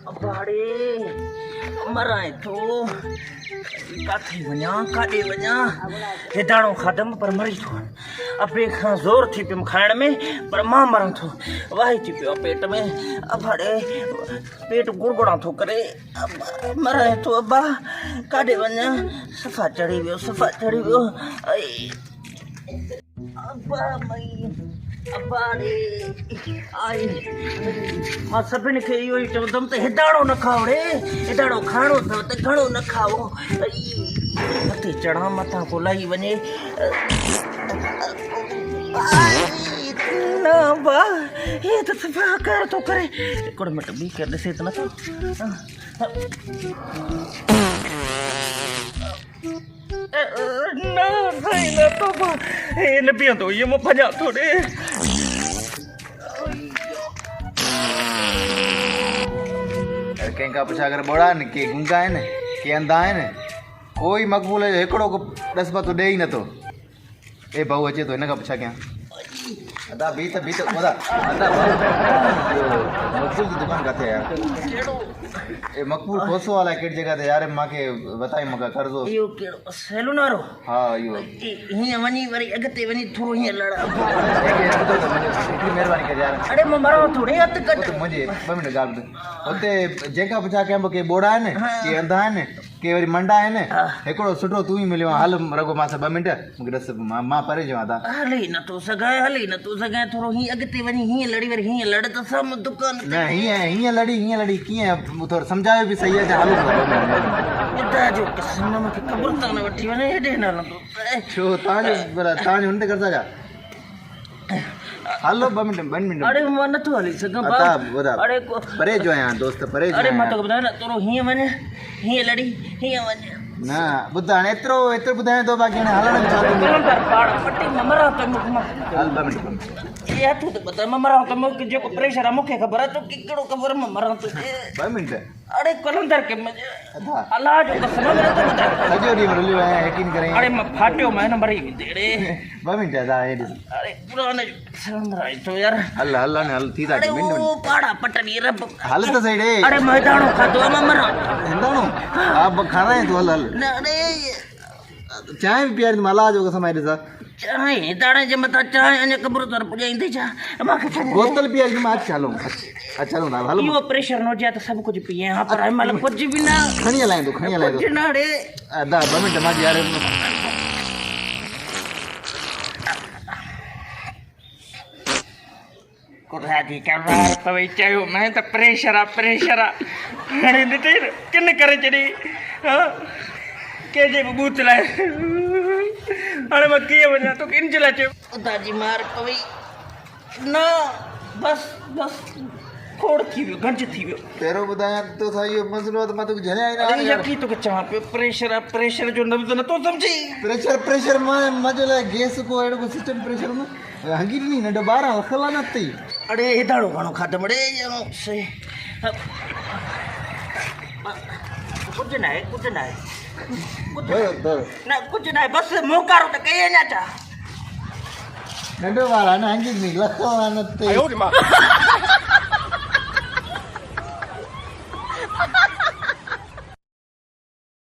अबाड़े मराए तो काथे वञा काॾे वञा हिदाणो खाधमि पर मरी थो अपे खां ज़ोर थी पियुमि खाइण में पर मां मरां थो वाही थी पियो पेट में अबाड़े पेट गुड़गुड़ा थो करे मराए थो अबा काॾे वञा सफ़ा चढ़ी वियो अबा मई अबाड़े आई मां सभिनी खे इहो ई चवंदमि त हिदाणो न खाओ रे हिदाणो खाइणो अथव त घणो न खाओ मथे चढ़ा मथां को लही वञे न बा हे त सफ़ा कर थो करे हिकिड़ो मिंट ॿी केरु ॾिसे त नथो न साईं न तो हे न पीअंदो इहो मूं भॼा थो ॾे कंहिंखां पुछा करे बोड़ा आहिनि के गुंगा आहिनि के अंधा आहिनि कोई मक़बूल जो हिकिड़ो ॾसबतो ॾे ई नथो ए भाऊ अचे थो हिन खां पुछा कयां अदा बी त अदा मक़बूल जी दुकान किथे यार ए मक़बूल खोसो वाला कहिड़ी जॻह ते यार मूंखे बताई मूंखे कर्ज़ो इहो कहिड़ो सैलून वारो हा इहो हीअं वञी वरी अॻिते वञी थोरो हीअं लड़ हिकिड़ी महिरबानी करे यार अड़े मां मरां थोड़ी हथु कट मुंहिंजे ॿ मिंट ॻाल्हि ॿुध हुते जेका पुछा कयां के बोड़ा आहिनि के अंधा आहिनि के वरी मंडा आहिनि हिकिड़ो सुठो तूं ई मिलियो हल रगो मां सां 2 मिंट मूंखे ॾस मां परे जो आहियां हली नथो सघां थोरो हीअं अॻिते वञी हीअं लड़ी वरी हीअं लड़ त सभु दुकान न हीअं लड़ी कीअं थोरो सम्झायो बि सही आहे हलो ॿुधा जो कसम मूंखे ख़बर त न वठी वञे हेॾे न हलंदो छो तव्हांजो हुन ते करदा छा हलो 2 मिंट अड़े मां नथो हली सघां अड़े परे जो आहियां दोस्त परे जो अड़े मां तोखे ॿुधायां न थोरो हीअं वञ हीअं लड़ी हीअं वञ न ॿुध हाणे एतिरो ॿुधायां थो बाक़ी हाणे हलण में छा थींदो हल 2 मिंट ये हथ तो बता मैं मरा तो मैं जो प्रेशर है मुखे खबर है तो किकड़ो खबर मैं मरा तो 2 मिंट अरे कलंदर के मजे अल्लाह जो कसम मेरे तो बता सजो डी मरली है यकीन करें अरे मैं फाटियो मैं नंबर ही दे 2 मिंट है अरे पुराने सलंदर है तो यार अल्लाह ने हल थी था मिनट ओ पाड़ा पटनी रब हल तो सही रे अरे मैदानो खातो मैं मरा हिंदानो आप खाना है तो हल अरे चाय भी पियार मला जो कसम है सा चाय दाणे जे मथा चाय अने कब्र तर पुजाईंदे छा माखे बोतल पियार में आज चलो अच्छा ना हलो यो प्रेशर न जा तो सब कुछ पिए हां पर मतलब कुछ भी ना खणी लाइन दो कुछ ना रे अदा 2 मिनट मां यार कोरादी करवा पवे चायो मैं तो प्रेशर हणे ॾिठे किन करे छॾी के जे बूत लाए अरे मैं किए वञा तो किन चला चयो दादी मार पवई न बस खोड़ थी वियो गंज थी वियो तेरो बुधाया तो था यो मसलो तो मैं तो जने आई ना अरे यकी तो के चवा पे प्रेशर जो न तो न तो समझी प्रेशर में मजले गैस को एडो सिस्टम प्रेशर में हंगी नहीं न दोबारा खला न थी अरे हेदाड़ो घणो खादम रे से कुछ ना है ना कुछ ना बस मोकारो तो कहे ना चा नंदो वाला ना हंगी नहीं लखवा न थी